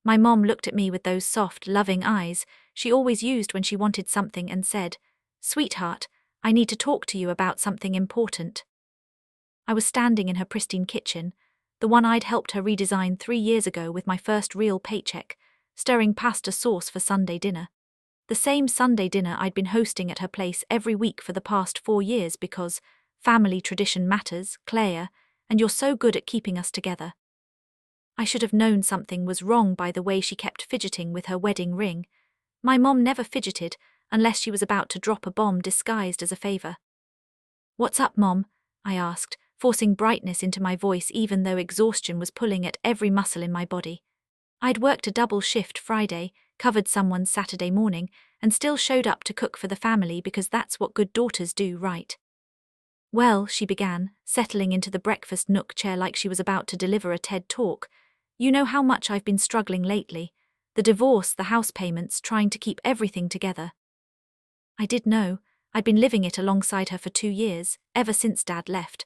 My mom looked at me with those soft, loving eyes she always used when she wanted something and said, "Sweetheart, I need to talk to you about something important." I was standing in her pristine kitchen, the one I'd helped her redesign 3 years ago with my first real paycheck, stirring pasta sauce for Sunday dinner. The same Sunday dinner I'd been hosting at her place every week for the past 4 years because family tradition matters, Claire, and you're so good at keeping us together. I should have known something was wrong by the way she kept fidgeting with her wedding ring. My mom never fidgeted unless she was about to drop a bomb disguised as a favor. "What's up, Mom?" I asked, forcing brightness into my voice even though exhaustion was pulling at every muscle in my body. I'd worked a double shift Friday, covered someone's Saturday morning, and still showed up to cook for the family because that's what good daughters do, right? "Well," she began, settling into the breakfast nook chair like she was about to deliver a TED talk, "you know how much I've been struggling lately. The divorce, the house payments, trying to keep everything together." I did know. I'd been living it alongside her for 2 years, ever since Dad left.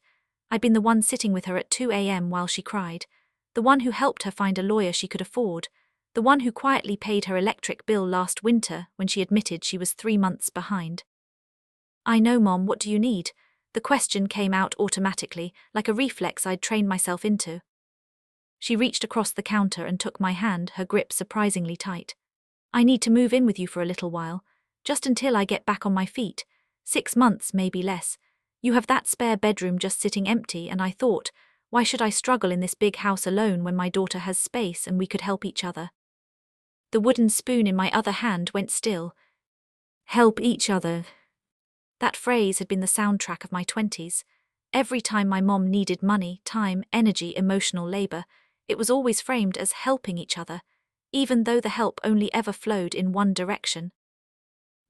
I'd been the one sitting with her at 2 a.m. while she cried, the one who helped her find a lawyer she could afford, the one who quietly paid her electric bill last winter when she admitted she was 3 months behind. "I know, Mom, what do you need?" The question came out automatically, like a reflex I'd trained myself into. She reached across the counter and took my hand, her grip surprisingly tight. "I need to move in with you for a little while, just until I get back on my feet. 6 months, maybe less. You have that spare bedroom just sitting empty, and I thought, why should I struggle in this big house alone when my daughter has space and we could help each other?" The wooden spoon in my other hand went still. Help each other. That phrase had been the soundtrack of my 20s. Every time my mom needed money, time, energy, emotional labor, it was always framed as helping each other, even though the help only ever flowed in one direction.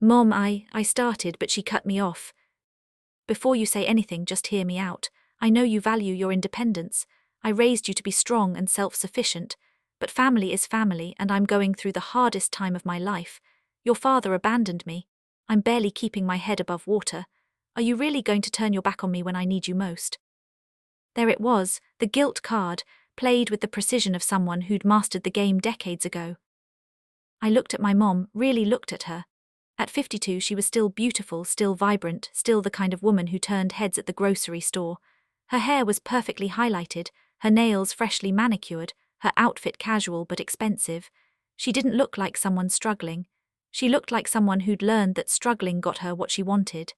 "Mom, I started, but she cut me off. Before you say anything, just hear me out. I know you value your independence. I raised you to be strong and self-sufficient, but family is family, and I'm going through the hardest time of my life. Your father abandoned me. I'm barely keeping my head above water. Are you really going to turn your back on me when I need you most?" There it was, the guilt card, played with the precision of someone who'd mastered the game decades ago. I looked at my mom, really looked at her. At 52, she was still beautiful, still vibrant, still the kind of woman who turned heads at the grocery store. Her hair was perfectly highlighted, her nails freshly manicured, her outfit casual but expensive. She didn't look like someone struggling. She looked like someone who'd learned that struggling got her what she wanted.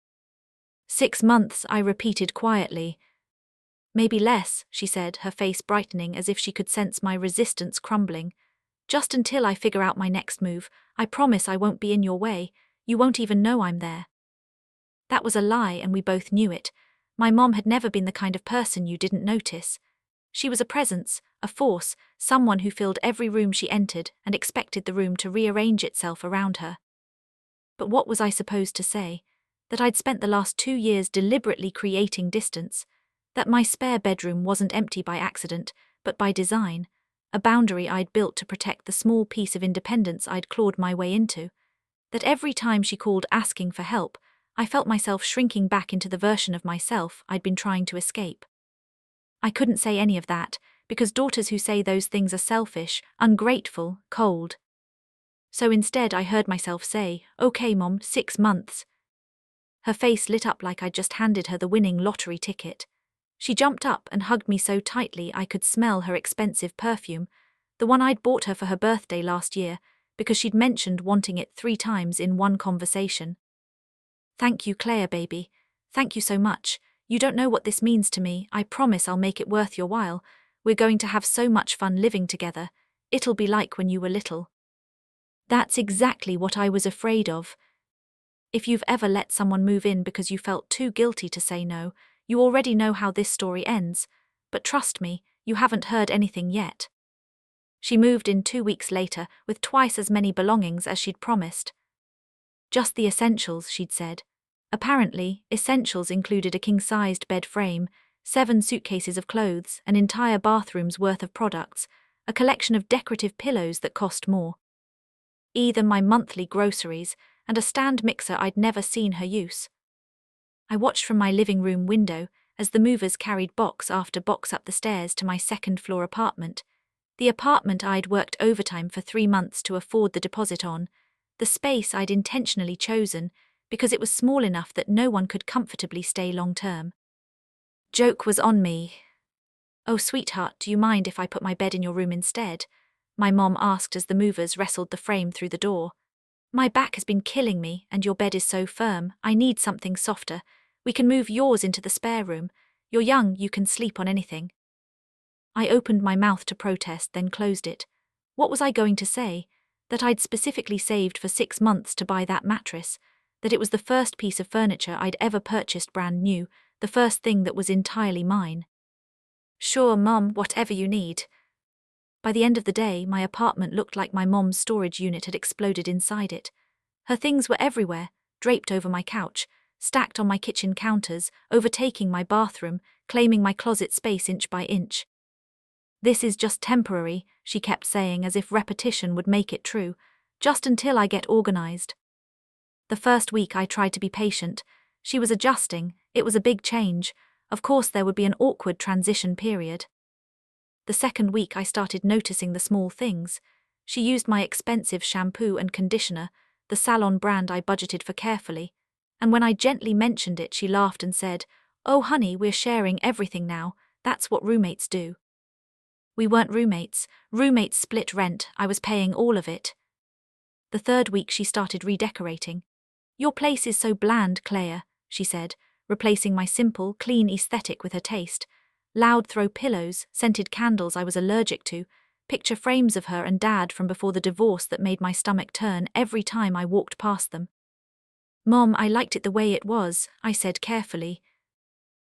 6 months, I repeated quietly. "Maybe less," she said, her face brightening as if she could sense my resistance crumbling. "Just until I figure out my next move. I promise I won't be in your way. You won't even know I'm there." That was a lie, and we both knew it. My mom had never been the kind of person you didn't notice. She was a presence, a force, someone who filled every room she entered and expected the room to rearrange itself around her. But what was I supposed to say? That I'd spent the last 2 years deliberately creating distance? That my spare bedroom wasn't empty by accident, but by design, a boundary I'd built to protect the small piece of independence I'd clawed my way into? That every time she called asking for help, I felt myself shrinking back into the version of myself I'd been trying to escape? I couldn't say any of that, because daughters who say those things are selfish, ungrateful, cold. So instead I heard myself say, "Okay, Mom, 6 months." Her face lit up like I'd just handed her the winning lottery ticket. She jumped up and hugged me so tightly I could smell her expensive perfume, the one I'd bought her for her birthday last year, because she'd mentioned wanting it 3 times in one conversation. "Thank you, Claire, baby. Thank you so much. You don't know what this means to me. I promise I'll make it worth your while. We're going to have so much fun living together. It'll be like when you were little." That's exactly what I was afraid of. If you've ever let someone move in because you felt too guilty to say no, you already know how this story ends. But trust me, you haven't heard anything yet. She moved in 2 weeks later with twice as many belongings as she'd promised. Just the essentials, she'd said. Apparently, essentials included a king-sized bed frame, 7 suitcases of clothes, an entire bathroom's worth of products, a collection of decorative pillows that cost more than my monthly groceries, and a stand mixer I'd never seen her use. I watched from my living room window as the movers carried box after box up the stairs to my second-floor apartment. The apartment I'd worked overtime for 3 months to afford the deposit on, the space I'd intentionally chosen because it was small enough that no one could comfortably stay long-term. Joke was on me. "Oh, sweetheart, do you mind if I put my bed in your room instead?" my mom asked as the movers wrestled the frame through the door. "My back has been killing me, and your bed is so firm, I need something softer. We can move yours into the spare room. You're young, you can sleep on anything." I opened my mouth to protest, then closed it. What was I going to say? That I'd specifically saved for 6 months to buy that mattress, that it was the first piece of furniture I'd ever purchased brand new, the first thing that was entirely mine. "Sure, Mum, whatever you need." By the end of the day, my apartment looked like my mom's storage unit had exploded inside it. Her things were everywhere, draped over my couch, stacked on my kitchen counters, overtaking my bathroom, claiming my closet space inch by inch. "This is just temporary," she kept saying as if repetition would make it true, "just until I get organized." The first week I tried to be patient. She was adjusting, it was a big change. Of course there would be an awkward transition period. The second week I started noticing the small things. She used my expensive shampoo and conditioner, the salon brand I budgeted for carefully, and when I gently mentioned it she laughed and said, "Oh honey, we're sharing everything now, that's what roommates do." We weren't roommates. Roommates split rent, I was paying all of it. The third week she started redecorating. "Your place is so bland, Claire," she said, replacing my simple, clean aesthetic with her taste. Loud throw pillows, scented candles I was allergic to, picture frames of her and Dad from before the divorce that made my stomach turn every time I walked past them. "Mom, I liked it the way it was," I said carefully.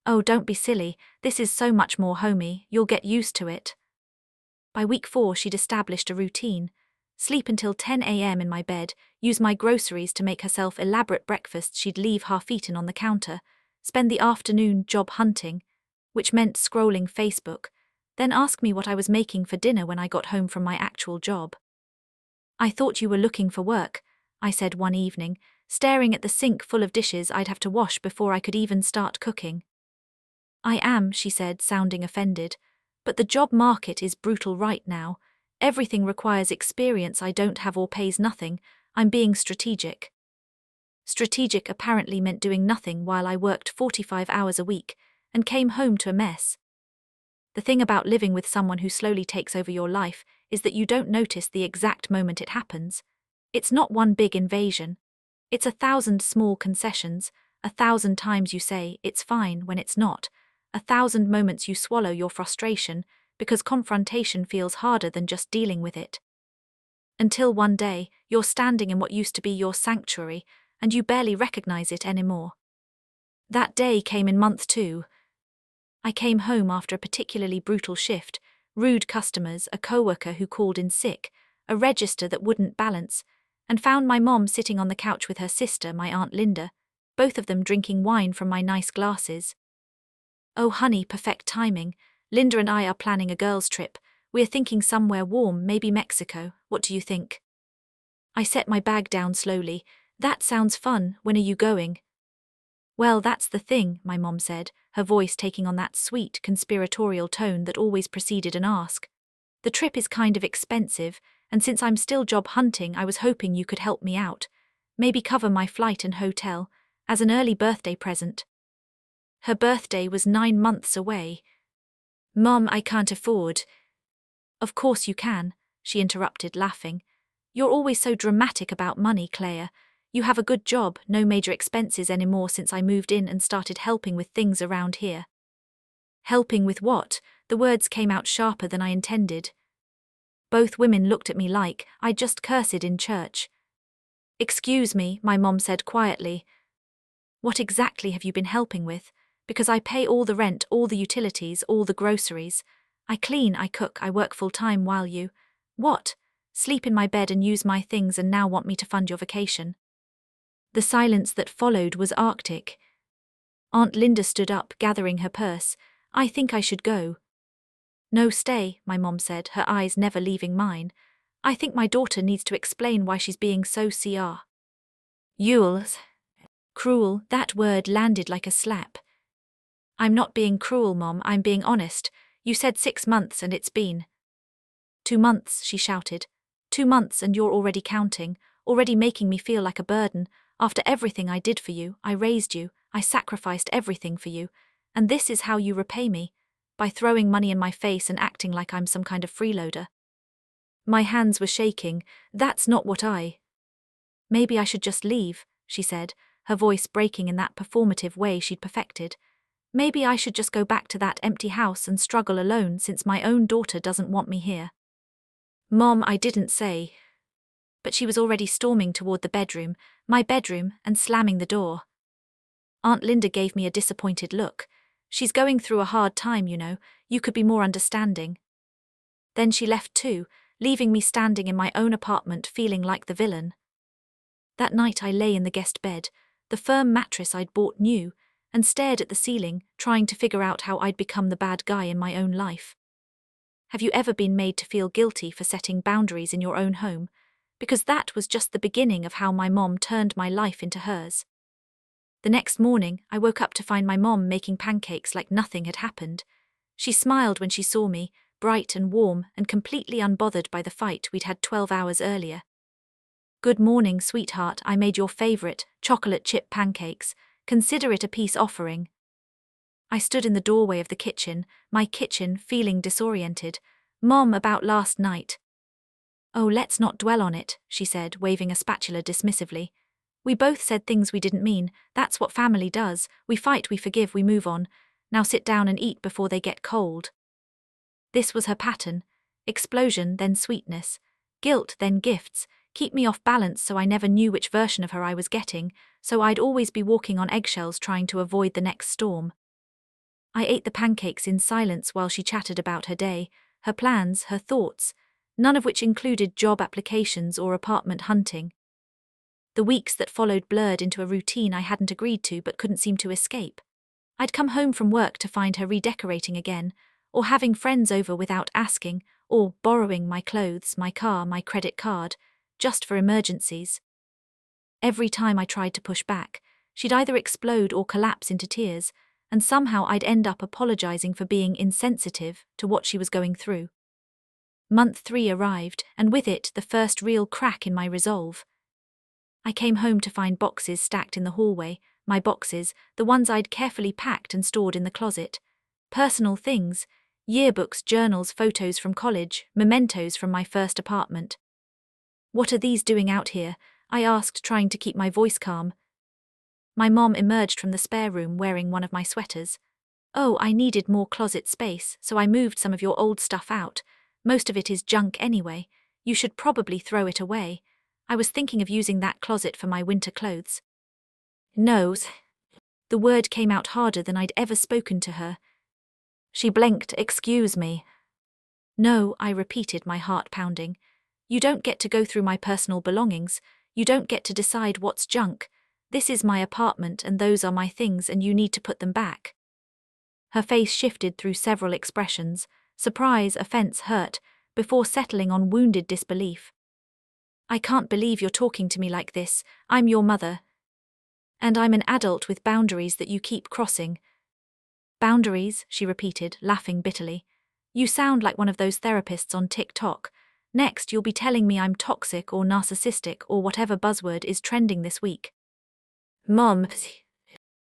"Oh, don't be silly, this is so much more homey, you'll get used to it." By week 4 she'd established a routine. Sleep until 10 a.m. in my bed, use my groceries to make herself elaborate breakfasts she'd leave half-eaten on the counter, spend the afternoon job hunting, which meant scrolling Facebook, then ask me what I was making for dinner when I got home from my actual job. "I thought you were looking for work," I said one evening, staring at the sink full of dishes I'd have to wash before I could even start cooking. "I am," she said, sounding offended, "but the job market is brutal right now. Everything requires experience I don't have or pays nothing. I'm being strategic." Strategic apparently meant doing nothing while I worked 45 hours a week and came home to a mess. The thing about living with someone who slowly takes over your life is that you don't notice the exact moment it happens. It's not one big invasion. It's 1,000 small concessions, 1,000 times you say, "It's fine," when it's not, 1,000 moments you swallow your frustration because confrontation feels harder than just dealing with it. Until one day, you're standing in what used to be your sanctuary, and you barely recognize it anymore. That day came in month 2. I came home after a particularly brutal shift, rude customers, a coworker who called in sick, a register that wouldn't balance, and found my mom sitting on the couch with her sister, my Aunt Linda, both of them drinking wine from my nice glasses. "Oh honey, perfect timing. Linda and I are planning a girls' trip. We're thinking somewhere warm, maybe Mexico. What do you think?" I set my bag down slowly. "That sounds fun. When are you going?" "Well, that's the thing," my mom said, her voice taking on that sweet, conspiratorial tone that always preceded an ask. "The trip is kind of expensive, and since I'm still job hunting, I was hoping you could help me out. Maybe cover my flight and hotel, as an early birthday present." Her birthday was 9 months away. "Mom, I can't afford." "Of course you can," she interrupted, laughing. "You're always so dramatic about money, Claire. You have a good job, no major expenses anymore since I moved in and started helping with things around here." Helping with what? The words came out sharper than I intended. Both women looked at me like I'd just cursed in church. "Excuse me," my mom said quietly. "What exactly have you been helping with? Because I pay all the rent, all the utilities, all the groceries. I clean, I cook, I work full-time while you— What? Sleep in my bed and use my things and now want me to fund your vacation?" The silence that followed was arctic. Aunt Linda stood up, gathering her purse. "I think I should go." "No, stay," my mom said, her eyes never leaving mine. "I think my daughter needs to explain why she's being so cruel." That word landed like a slap. "I'm not being cruel, Mom, I'm being honest. You said 6 months and it's been 2 months, she shouted. 2 months and you're already counting, already making me feel like a burden. After everything I did for you, I raised you, I sacrificed everything for you. And this is how you repay me? By throwing money in my face and acting like I'm some kind of freeloader. My hands were shaking. That's not what I... Maybe I should just leave, she said, her voice breaking in that performative way she'd perfected. Maybe I should just go back to that empty house and struggle alone since my own daughter doesn't want me here. Mom, I didn't say. But she was already storming toward the bedroom, my bedroom, and slamming the door. Aunt Linda gave me a disappointed look. She's going through a hard time, you know, you could be more understanding. Then she left too, leaving me standing in my own apartment feeling like the villain. That night I lay in the guest bed, the firm mattress I'd bought new, and stared at the ceiling, trying to figure out how I'd become the bad guy in my own life. Have you ever been made to feel guilty for setting boundaries in your own home? Because that was just the beginning of how my mom turned my life into hers. The next morning, I woke up to find my mom making pancakes like nothing had happened. She smiled when she saw me, bright and warm and completely unbothered by the fight we'd had 12 hours earlier. Good morning, sweetheart, I made your favorite, chocolate chip pancakes. Consider it a peace offering. I stood in the doorway of the kitchen, my kitchen, feeling disoriented. Mom, about last night. Oh, let's not dwell on it, she said, waving a spatula dismissively. We both said things we didn't mean. That's what family does. We fight, we forgive, we move on. Now sit down and eat before they get cold. This was her pattern. Explosion, then sweetness. Guilt, then gifts. Keep me off balance so I never knew which version of her I was getting, so I'd always be walking on eggshells trying to avoid the next storm. I ate the pancakes in silence while she chatted about her day, her plans, her thoughts, none of which included job applications or apartment hunting. The weeks that followed blurred into a routine I hadn't agreed to but couldn't seem to escape. I'd come home from work to find her redecorating again, or having friends over without asking, or borrowing my clothes, my car, my credit card, just for emergencies. Every time I tried to push back, she'd either explode or collapse into tears, and somehow I'd end up apologizing for being insensitive to what she was going through. Month 3 arrived, and with it the first real crack in my resolve. I came home to find boxes stacked in the hallway, my boxes, the ones I'd carefully packed and stored in the closet. Personal things, yearbooks, journals, photos from college, mementos from my first apartment. What are these doing out here? I asked, trying to keep my voice calm. My mom emerged from the spare room wearing one of my sweaters. Oh, I needed more closet space, so I moved some of your old stuff out. Most of it is junk anyway. You should probably throw it away. I was thinking of using that closet for my winter clothes. No. The word came out harder than I'd ever spoken to her. She blinked. Excuse me. No, I repeated, my heart pounding. You don't get to go through my personal belongings. You don't get to decide what's junk. This is my apartment and those are my things and you need to put them back. Her face shifted through several expressions, surprise, offense, hurt, before settling on wounded disbelief. I can't believe you're talking to me like this. I'm your mother. And I'm an adult with boundaries that you keep crossing. Boundaries, she repeated, laughing bitterly. You sound like one of those therapists on TikTok. Next, you'll be telling me I'm toxic or narcissistic or whatever buzzword is trending this week. Mom.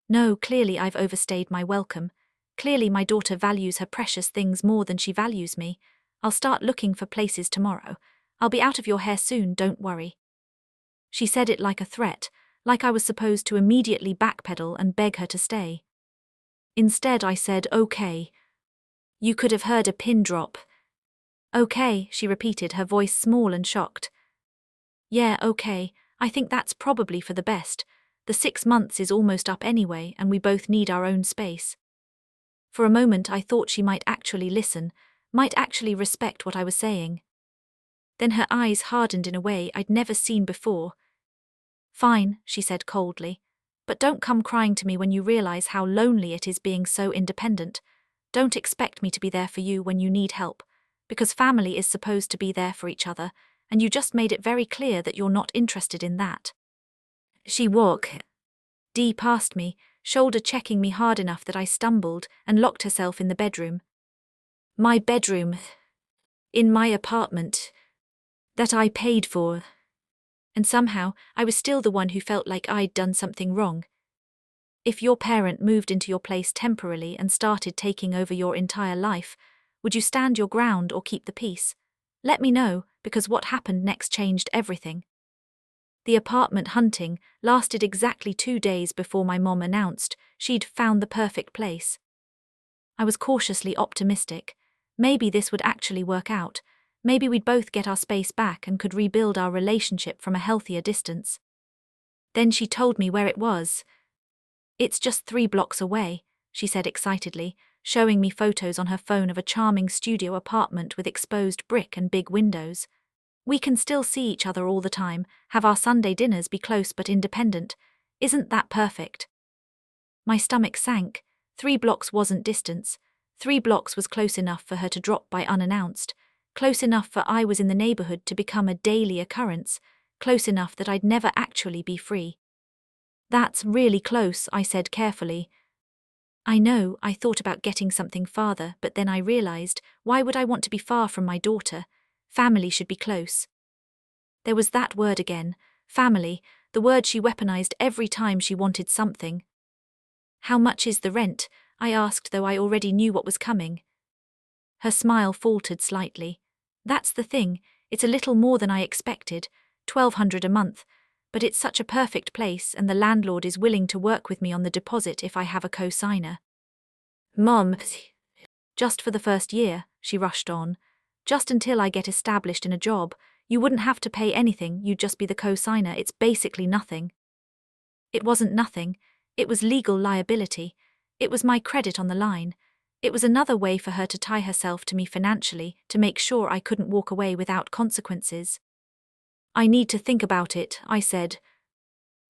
No, clearly I've overstayed my welcome. Clearly my daughter values her precious things more than she values me. I'll start looking for places tomorrow. I'll be out of your hair soon, don't worry. She said it like a threat, like I was supposed to immediately backpedal and beg her to stay. Instead I said, okay. You could have heard a pin drop. Okay, she repeated, her voice small and shocked. Yeah, okay, I think that's probably for the best. The 6 months is almost up anyway, and we both need our own space. For a moment I thought she might actually listen, might actually respect what I was saying. Then her eyes hardened in a way I'd never seen before. Fine, she said coldly, but don't come crying to me when you realize how lonely it is being so independent. Don't expect me to be there for you when you need help, because family is supposed to be there for each other, and you just made it very clear that you're not interested in that. She walked past me, shoulder checking me hard enough that I stumbled and locked herself in the bedroom. My bedroom. in my apartment that I paid for. And somehow, I was still the one who felt like I'd done something wrong. If your parent moved into your place temporarily and started taking over your entire life, would you stand your ground or keep the peace? Let me know, because what happened next changed everything. The apartment hunting lasted exactly 2 days before my mom announced she'd found the perfect place. I was cautiously optimistic. Maybe this would actually work out. Maybe we'd both get our space back and could rebuild our relationship from a healthier distance. Then she told me where it was. It's just 3 blocks away, she said excitedly, showing me photos on her phone of a charming studio apartment with exposed brick and big windows. We can still see each other all the time, have our Sunday dinners be close but independent. Isn't that perfect? My stomach sank. 3 blocks wasn't distance. 3 blocks was close enough for her to drop by unannounced, close enough for I was in the neighborhood to become a daily occurrence, close enough that I'd never actually be free. That's really close, I said carefully. I know, I thought about getting something farther, but then I realized, why would I want to be far from my daughter? Family should be close. There was that word again, family, the word she weaponized every time she wanted something. How much is the rent? I asked, though I already knew what was coming. Her smile faltered slightly. That's the thing, it's a little more than I expected, $1,200 a month, but it's such a perfect place and the landlord is willing to work with me on the deposit if I have a co-signer. Mom, just for the first year, she rushed on. Just until I get established in a job, you wouldn't have to pay anything, you'd just be the co-signer, it's basically nothing. It wasn't nothing, it was legal liability. It was my credit on the line. It was another way for her to tie herself to me financially, to make sure I couldn't walk away without consequences. I need to think about it, I said.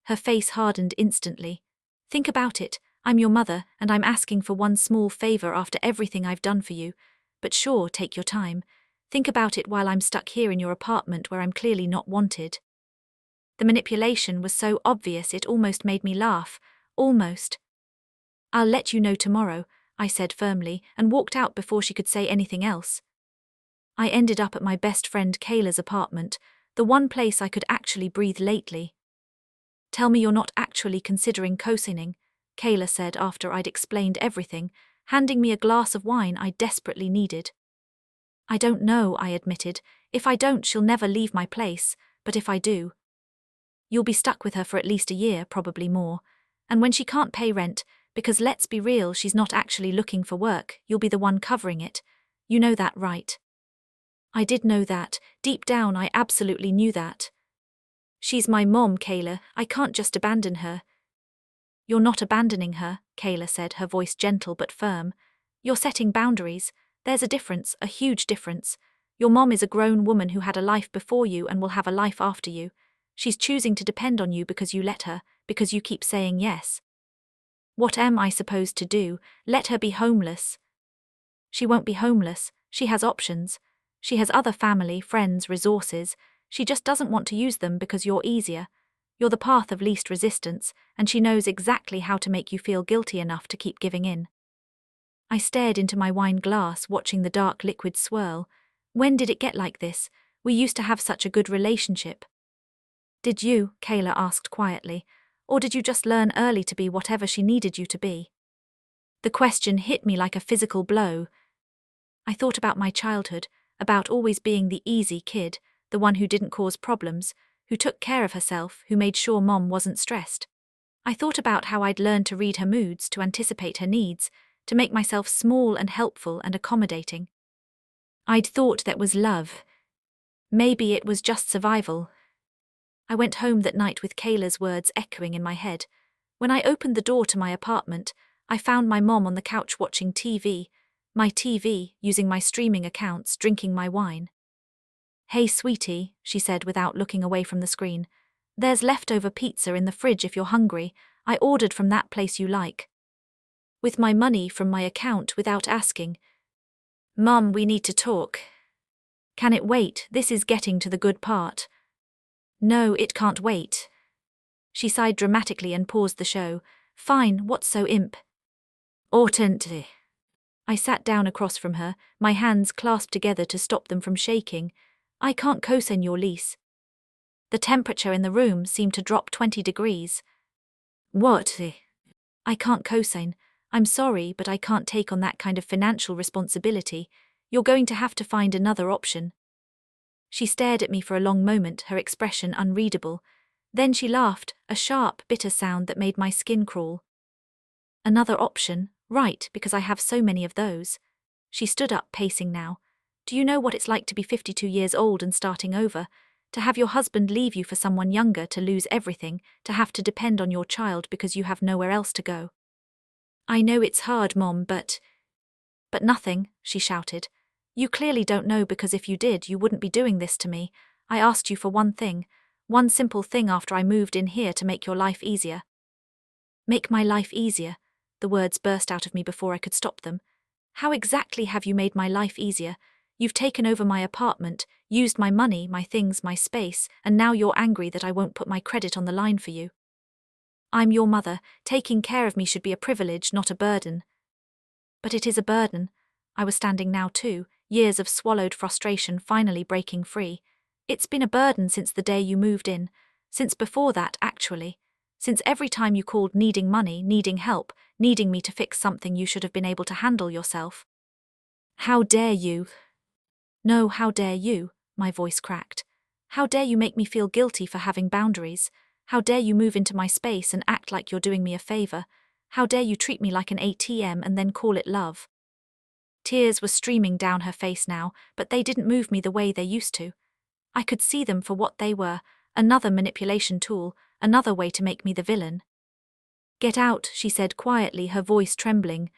Her face hardened instantly. Think about it, I'm your mother, and I'm asking for one small favor after everything I've done for you. But sure, take your time. Think about it while I'm stuck here in your apartment where I'm clearly not wanted. The manipulation was so obvious it almost made me laugh. Almost. I'll let you know tomorrow, I said firmly, and walked out before she could say anything else. I ended up at my best friend Kayla's apartment, the one place I could actually breathe lately. Tell me you're not actually considering co-signing, Kayla said after I'd explained everything, handing me a glass of wine I desperately needed. I don't know, I admitted. If I don't, she'll never leave my place, but if I do, you'll be stuck with her for at least a year, probably more. And when she can't pay rent, because let's be real, she's not actually looking for work, you'll be the one covering it. You know that, right? I did know that. Deep down, I absolutely knew that. She's my mom, Kayla. I can't just abandon her. You're not abandoning her, Kayla said, her voice gentle but firm. You're setting boundaries. There's a difference, a huge difference. Your mom is a grown woman who had a life before you and will have a life after you. She's choosing to depend on you because you let her, because you keep saying yes. What am I supposed to do? Let her be homeless? She won't be homeless. She has options. She has other family, friends, resources. She just doesn't want to use them because you're easier. You're the path of least resistance, and she knows exactly how to make you feel guilty enough to keep giving in. I stared into my wine glass, watching the dark liquid swirl. When did it get like this? We used to have such a good relationship. Did you, Kayla asked quietly, or did you just learn early to be whatever she needed you to be? The question hit me like a physical blow. I thought about my childhood, about always being the easy kid, the one who didn't cause problems, who took care of herself, who made sure mom wasn't stressed. I thought about how I'd learned to read her moods, to anticipate her needs, to make myself small and helpful and accommodating. I'd thought that was love. Maybe it was just survival. I went home that night with Kayla's words echoing in my head. When I opened the door to my apartment, I found my mom on the couch watching TV, my TV, using my streaming accounts, drinking my wine. Hey sweetie, she said without looking away from the screen. There's leftover pizza in the fridge if you're hungry. I ordered from that place you like. With my money from my account without asking. Mum, we need to talk. Can it wait? This is getting to the good part. No, it can't wait. She sighed dramatically and paused the show. Fine, what's so imp? Important. I sat down across from her, my hands clasped together to stop them from shaking. I can't co-sign your lease. The temperature in the room seemed to drop 20 degrees. What? I can't co-sign. I'm sorry, but I can't take on that kind of financial responsibility. You're going to have to find another option. She stared at me for a long moment, her expression unreadable. Then she laughed, a sharp, bitter sound that made my skin crawl. Another option, right, because I have so many of those. She stood up, pacing now. Do you know what it's like to be 52 years old and starting over? To have your husband leave you for someone younger, to lose everything, to have to depend on your child because you have nowhere else to go. I know it's hard, Mom, but nothing, she shouted. You clearly don't know, because if you did, you wouldn't be doing this to me. I asked you for one thing, one simple thing after I moved in here, to make your life easier. Make my life easier? The words burst out of me before I could stop them. How exactly have you made my life easier? You've taken over my apartment, used my money, my things, my space, and now you're angry that I won't put my credit on the line for you. I'm your mother. Taking care of me should be a privilege, not a burden. But it is a burden. I was standing now too, years of swallowed frustration finally breaking free. It's been a burden since the day you moved in, since before that, actually. Since every time you called needing money, needing help, needing me to fix something you should have been able to handle yourself. How dare you? No, how dare you? My voice cracked. How dare you make me feel guilty for having boundaries? How dare you move into my space and act like you're doing me a favor? How dare you treat me like an ATM and then call it love? Tears were streaming down her face now, but they didn't move me the way they used to. I could see them for what they were, another manipulation tool, another way to make me the villain. Get out, she said quietly, her voice trembling.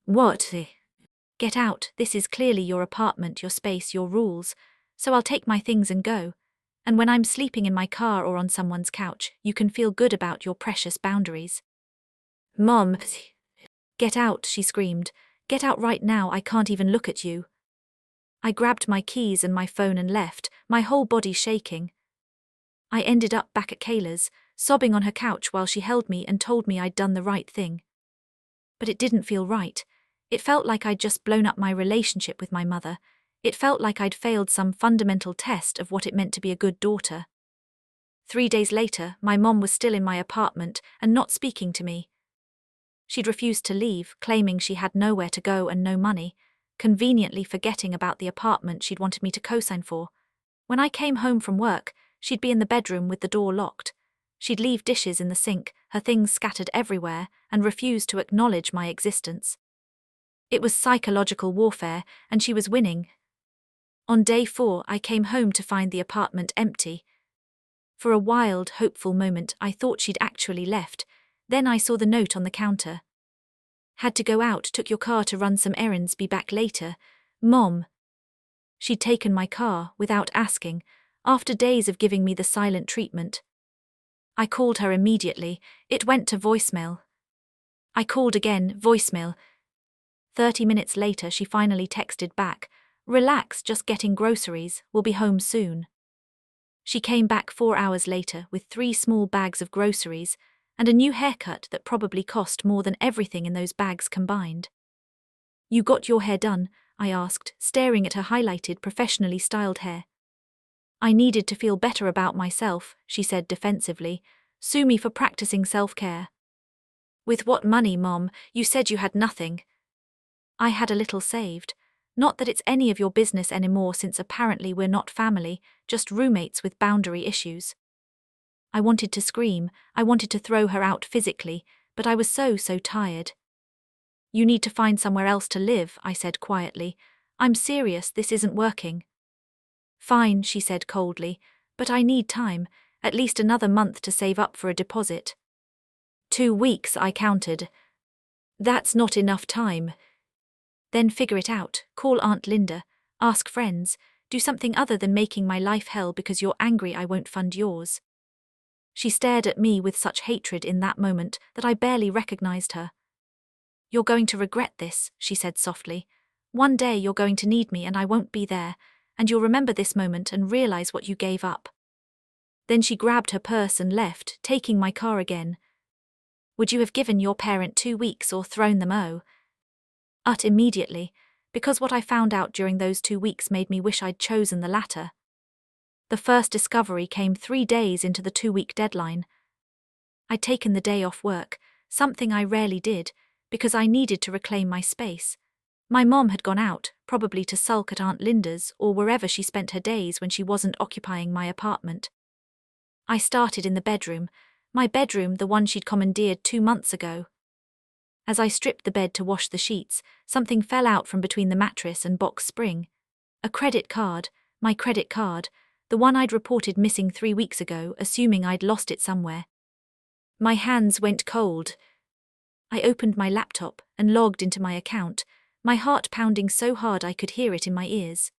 What? Get out, this is clearly your apartment, your space, your rules, so I'll take my things and go. And when I'm sleeping in my car or on someone's couch, you can feel good about your precious boundaries. Mom, get out, she screamed. Get out right now, I can't even look at you. I grabbed my keys and my phone and left, my whole body shaking. I ended up back at Kayla's, sobbing on her couch while she held me and told me I'd done the right thing. But it didn't feel right. It felt like I'd just blown up my relationship with my mother. It felt like I'd failed some fundamental test of what it meant to be a good daughter. 3 days later, my mom was still in my apartment and not speaking to me. She'd refused to leave, claiming she had nowhere to go and no money, conveniently forgetting about the apartment she'd wanted me to co-sign for. When I came home from work, she'd be in the bedroom with the door locked. She'd leave dishes in the sink, her things scattered everywhere, and refuse to acknowledge my existence. It was psychological warfare, and she was winning. On day 4, I came home to find the apartment empty. For a wild, hopeful moment, I thought she'd actually left. Then I saw the note on the counter. Had to go out, took your car to run some errands, be back later. Mom. She'd taken my car, without asking, after days of giving me the silent treatment. I called her immediately. It went to voicemail. I called again, voicemail. 30 minutes later, she finally texted back, "Relax, just getting groceries, we'll be home soon." She came back 4 hours later with 3 small bags of groceries and a new haircut that probably cost more than everything in those bags combined. You got your hair done? I asked, staring at her highlighted, professionally styled hair. I needed to feel better about myself, she said defensively. Sue me for practicing self-care. With what money, Mom? You said you had nothing. I had a little saved. Not that it's any of your business anymore, since apparently we're not family, just roommates with boundary issues. I wanted to scream, I wanted to throw her out physically, but I was so tired. You need to find somewhere else to live, I said quietly. I'm serious, this isn't working. Fine, she said coldly, but I need time, at least another month to save up for a deposit. 2 weeks, I countered. That's not enough time. Then figure it out, call Aunt Linda, ask friends, do something other than making my life hell because you're angry I won't fund yours. She stared at me with such hatred in that moment that I barely recognized her. You're going to regret this, she said softly. One day you're going to need me and I won't be there, and you'll remember this moment and realize what you gave up. Then she grabbed her purse and left, taking my car again. Would you have given your parent 2 weeks or thrown them? Immediately, because what I found out during those 2 weeks made me wish I'd chosen the latter. The first discovery came 3 days into the 2-week deadline. I'd taken the day off work, something I rarely did, because I needed to reclaim my space. My mom had gone out, probably to sulk at Aunt Linda's or wherever she spent her days when she wasn't occupying my apartment. I started in the bedroom, my bedroom, the one she'd commandeered 2 months ago. As I stripped the bed to wash the sheets, something fell out from between the mattress and box spring. A credit card, my credit card, the one I'd reported missing 3 weeks ago, assuming I'd lost it somewhere. My hands went cold. I opened my laptop and logged into my account, my heart pounding so hard I could hear it in my ears.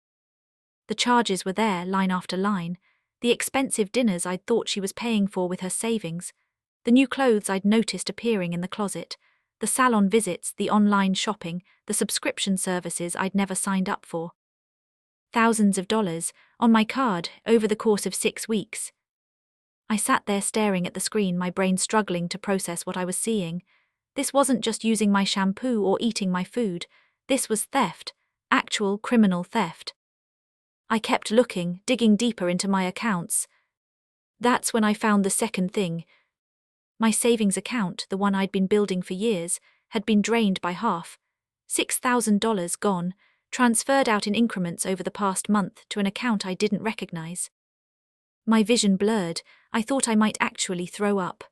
The charges were there, line after line, the expensive dinners I'd thought she was paying for with her savings, the new clothes I'd noticed appearing in the closet, the salon visits, the online shopping, the subscription services I'd never signed up for. Thousands of dollars, on my card, over the course of 6 weeks. I sat there staring at the screen, my brain struggling to process what I was seeing. This wasn't just using my shampoo or eating my food. This was theft, actual criminal theft. I kept looking, digging deeper into my accounts. That's when I found the second thing. My savings account, the one I'd been building for years, had been drained by half. $6,000 gone, transferred out in increments over the past month to an account I didn't recognize. My vision blurred. I thought I might actually throw up.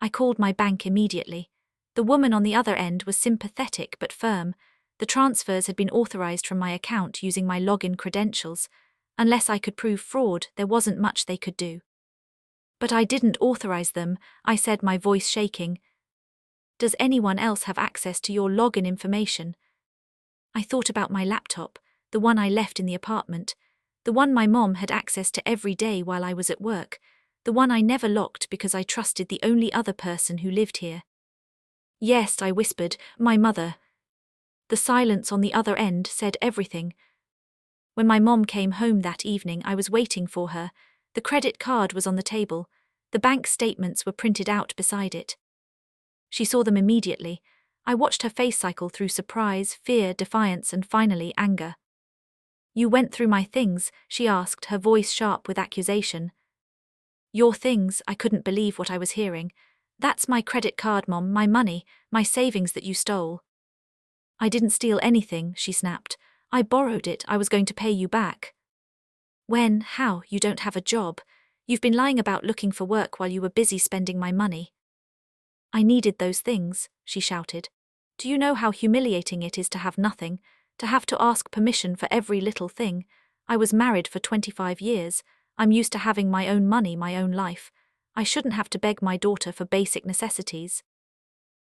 I called my bank immediately. The woman on the other end was sympathetic but firm. The transfers had been authorized from my account using my login credentials. Unless I could prove fraud, there wasn't much they could do. But I didn't authorize them, I said, my voice shaking. Does anyone else have access to your login information? I thought about my laptop, the one I left in the apartment, the one my mom had access to every day while I was at work, the one I never locked because I trusted the only other person who lived here. Yes, I whispered, my mother. The silence on the other end said everything. When my mom came home that evening, I was waiting for her. The credit card was on the table. The bank statements were printed out beside it. She saw them immediately. I watched her face cycle through surprise, fear, defiance, and finally anger. You went through my things, she asked, her voice sharp with accusation. Your things? I couldn't believe what I was hearing. That's my credit card, Mom, my money, my savings that you stole. I didn't steal anything, she snapped. I borrowed it, I was going to pay you back. When? How? You don't have a job. You've been lying about looking for work while you were busy spending my money. I needed those things, she shouted. Do you know how humiliating it is to have nothing, to have to ask permission for every little thing? I was married for 25 years. I'm used to having my own money, my own life. I shouldn't have to beg my daughter for basic necessities.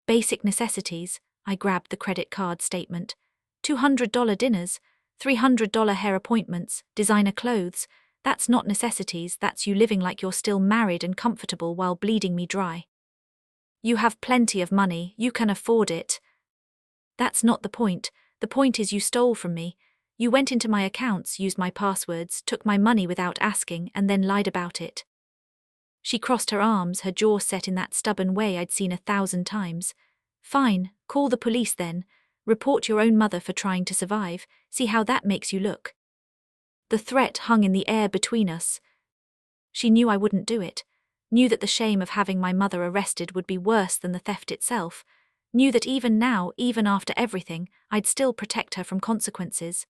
Basic necessities? I grabbed the credit card statement. $200 dinners, $300 hair appointments, designer clothes. That's not necessities, that's you living like you're still married and comfortable while bleeding me dry. You have plenty of money, you can afford it. That's not the point. The point is you stole from me. You went into my accounts, used my passwords, took my money without asking, and then lied about it. She crossed her arms, her jaw set in that stubborn way I'd seen 1,000 times. Fine, call the police then. Report your own mother for trying to survive. See how that makes you look. The threat hung in the air between us. She knew I wouldn't do it. Knew that the shame of having my mother arrested would be worse than the theft itself. Knew that even now, even after everything, I'd still protect her from consequences.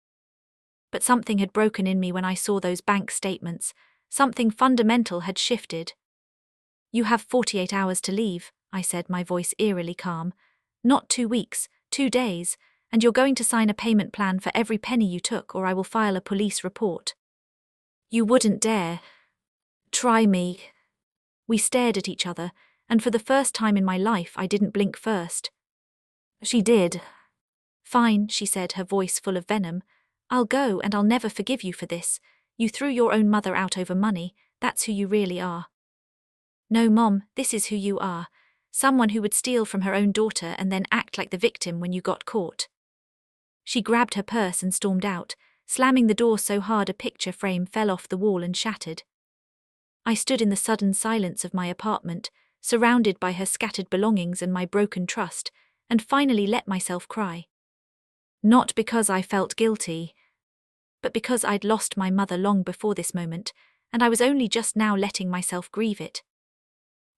But something had broken in me when I saw those bank statements. Something fundamental had shifted. You have 48 hours to leave, I said, my voice eerily calm. Not 2 weeks, 2 days, and you're going to sign a payment plan for every penny you took, or I will file a police report. You wouldn't dare. Try me. We stared at each other, and for the first time in my life I didn't blink first. She did. Fine, she said, her voice full of venom. I'll go and I'll never forgive you for this. You threw your own mother out over money. That's who you really are. No, Mom, this is who you are. Someone who would steal from her own daughter and then act like the victim when you got caught. She grabbed her purse and stormed out, slamming the door so hard a picture frame fell off the wall and shattered. I stood in the sudden silence of my apartment, surrounded by her scattered belongings and my broken trust, and finally let myself cry. Not because I felt guilty, but because I'd lost my mother long before this moment, and I was only just now letting myself grieve it.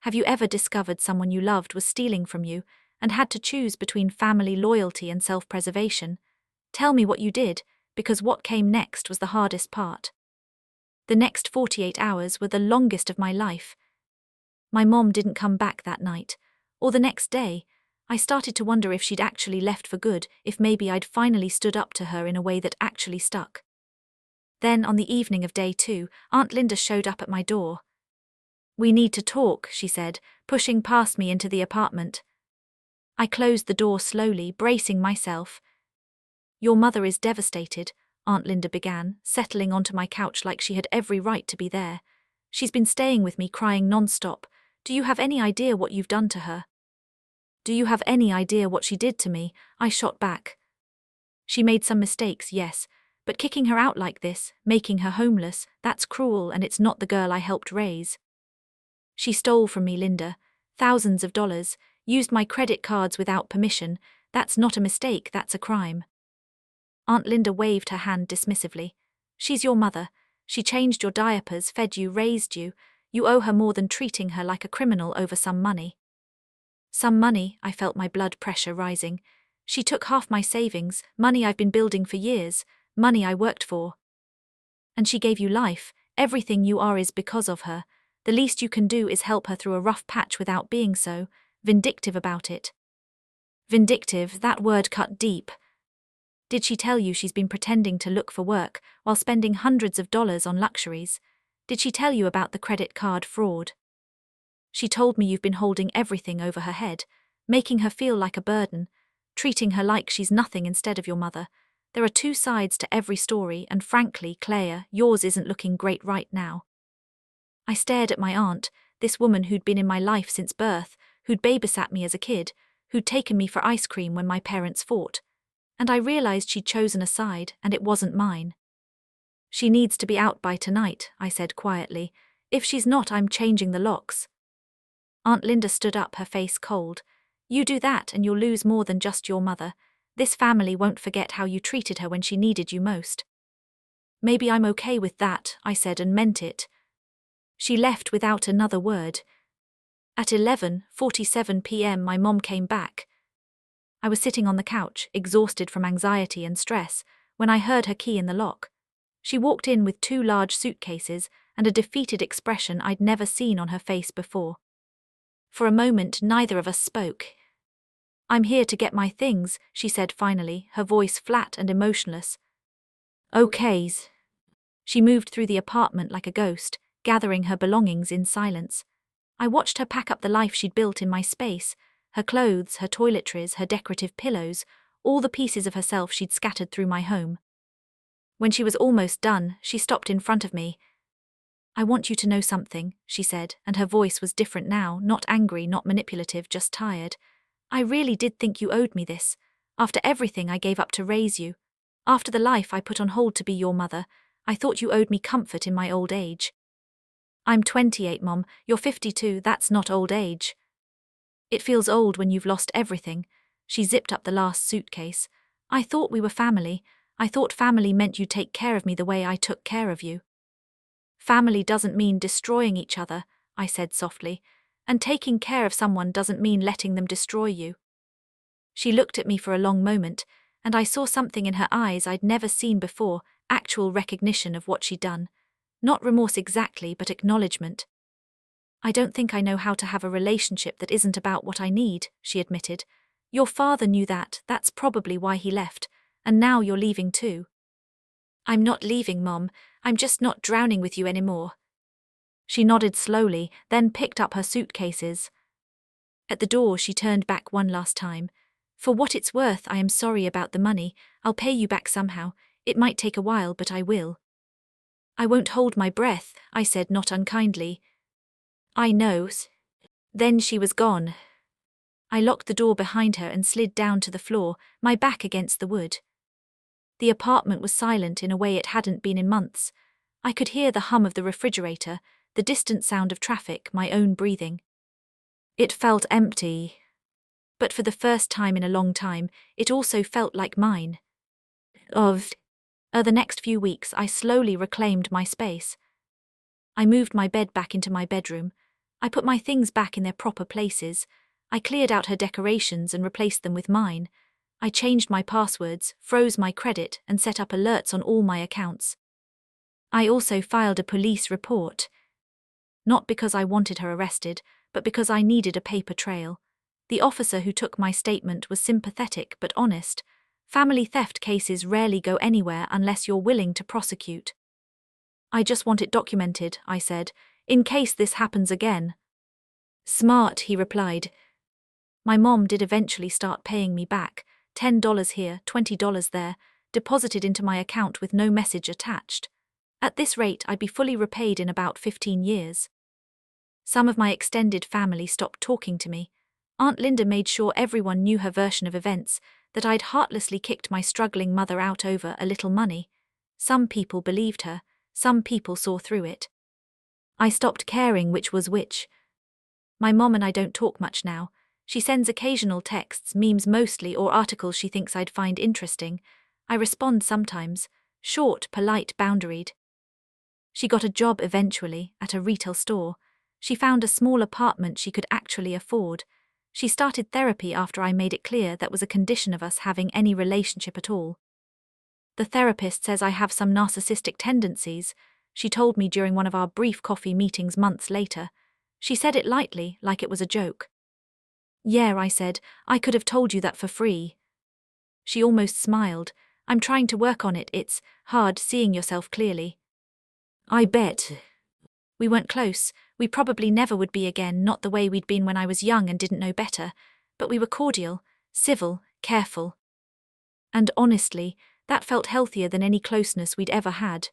Have you ever discovered someone you loved was stealing from you, and had to choose between family loyalty and self-preservation? Tell me what you did, because what came next was the hardest part. The next 48 hours were the longest of my life. My mom didn't come back that night, or the next day. I started to wonder if she'd actually left for good, if maybe I'd finally stood up to her in a way that actually stuck. Then, on the evening of day 2, Aunt Linda showed up at my door. "We need to talk," she said, pushing past me into the apartment. I closed the door slowly, bracing myself. "Your mother is devastated," Aunt Linda began, settling onto my couch like she had every right to be there. "She's been staying with me crying non-stop. Do you have any idea what you've done to her?" "Do you have any idea what she did to me?" I shot back. "She made some mistakes, yes, but kicking her out like this, making her homeless, that's cruel, and it's not the girl I helped raise. She stole from me, Linda. Thousands of dollars, used my credit cards without permission. That's not a mistake, that's a crime." Aunt Linda waved her hand dismissively. "She's your mother. She changed your diapers, fed you, raised you. You owe her more than treating her like a criminal over some money." "Some money," I felt my blood pressure rising. "She took half my savings, money I've been building for years, money I worked for. And she gave you life. Everything you are is because of her. The least you can do is help her through a rough patch without being so vindictive about it." Vindictive, that word cut deep. "Did she tell you she's been pretending to look for work while spending hundreds of dollars on luxuries? Did she tell you about the credit card fraud? She told me you've been holding everything over her head, making her feel like a burden, treating her like she's nothing instead of your mother. There are two sides to every story, and frankly, Claire, yours isn't looking great right now." I stared at my aunt, this woman who'd been in my life since birth, who'd babysat me as a kid, who'd taken me for ice cream when my parents fought. And I realized she'd chosen a side, and it wasn't mine. "She needs to be out by tonight," I said quietly. "If she's not, I'm changing the locks." Aunt Linda stood up, her face cold. "You do that and you'll lose more than just your mother. This family won't forget how you treated her when she needed you most." "Maybe I'm okay with that," I said, and meant it. She left without another word. At 11:47 p.m. my mom came back. I was sitting on the couch, exhausted from anxiety and stress, when I heard her key in the lock. She walked in with 2 large suitcases and a defeated expression I'd never seen on her face before. For a moment, neither of us spoke. "I'm here to get my things," she said finally, her voice flat and emotionless. "Okays." She moved through the apartment like a ghost, gathering her belongings in silence. I watched her pack up the life she'd built in my space, her clothes, her toiletries, her decorative pillows, all the pieces of herself she'd scattered through my home. When she was almost done, she stopped in front of me. "I want you to know something," she said, and her voice was different now, not angry, not manipulative, just tired. "I really did think you owed me this. After everything I gave up to raise you, after the life I put on hold to be your mother, I thought you owed me comfort in my old age." "I'm 28, Mom, you're 52, that's not old age." "It feels old when you've lost everything." She zipped up the last suitcase. "I thought we were family. I thought family meant you'd take care of me the way I took care of you." "Family doesn't mean destroying each other," I said softly, "and taking care of someone doesn't mean letting them destroy you." She looked at me for a long moment, and I saw something in her eyes I'd never seen before, actual recognition of what she'd done. Not remorse exactly, but acknowledgement. "I don't think I know how to have a relationship that isn't about what I need," she admitted. "Your father knew that, that's probably why he left, and now you're leaving too." "I'm not leaving, Mom, I'm just not drowning with you anymore." She nodded slowly, then picked up her suitcases. At the door she turned back one last time. "For what it's worth, I am sorry about the money. I'll pay you back somehow. It might take a while, but I will." "I won't hold my breath," I said, not unkindly. "I know." Then she was gone. I locked the door behind her and slid down to the floor, my back against the wood. The apartment was silent in a way it hadn't been in months. I could hear the hum of the refrigerator, the distant sound of traffic, my own breathing. It felt empty. But for the first time in a long time, it also felt like mine. The next few weeks, I slowly reclaimed my space. I moved my bed back into my bedroom. I put my things back in their proper places. I cleared out her decorations and replaced them with mine. I changed my passwords, froze my credit, and set up alerts on all my accounts. I also filed a police report. Not because I wanted her arrested, but because I needed a paper trail. The officer who took my statement was sympathetic but honest. Family theft cases rarely go anywhere unless you're willing to prosecute. I just want it documented, I said, in case this happens again. Smart, he replied. My mom did eventually start paying me back, $10 here, $20 there, deposited into my account with no message attached. At this rate, I'd be fully repaid in about 15 years. Some of my extended family stopped talking to me. Aunt Linda made sure everyone knew her version of events, that I'd heartlessly kicked my struggling mother out over a little money. Some people believed her, some people saw through it. I stopped caring which was which. My mom and I don't talk much now. She sends occasional texts, memes mostly, or articles she thinks I'd find interesting. I respond sometimes, short, polite, boundaried. She got a job eventually, at a retail store. She found a small apartment she could actually afford. She started therapy after I made it clear that was a condition of us having any relationship at all. The therapist says I have some narcissistic tendencies, she told me during one of our brief coffee meetings months later. She said it lightly, like it was a joke. Yeah, I said, I could have told you that for free. She almost smiled. I'm trying to work on it, it's hard seeing yourself clearly. I bet. We weren't close, we probably never would be again, not the way we'd been when I was young and didn't know better, but we were cordial, civil, careful. And honestly, that felt healthier than any closeness we'd ever had.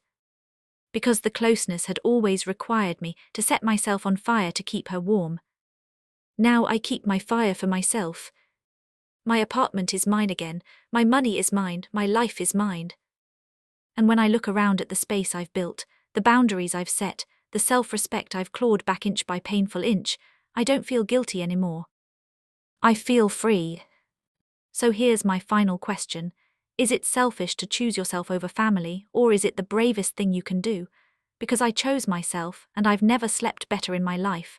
Because the closeness had always required me to set myself on fire to keep her warm. Now I keep my fire for myself. My apartment is mine again, my money is mine, my life is mine. And when I look around at the space I've built, the boundaries I've set, the self-respect I've clawed back inch by painful inch, I don't feel guilty anymore. I feel free. So here's my final question. Is it selfish to choose yourself over family, or is it the bravest thing you can do? Because I chose myself, and I've never slept better in my life.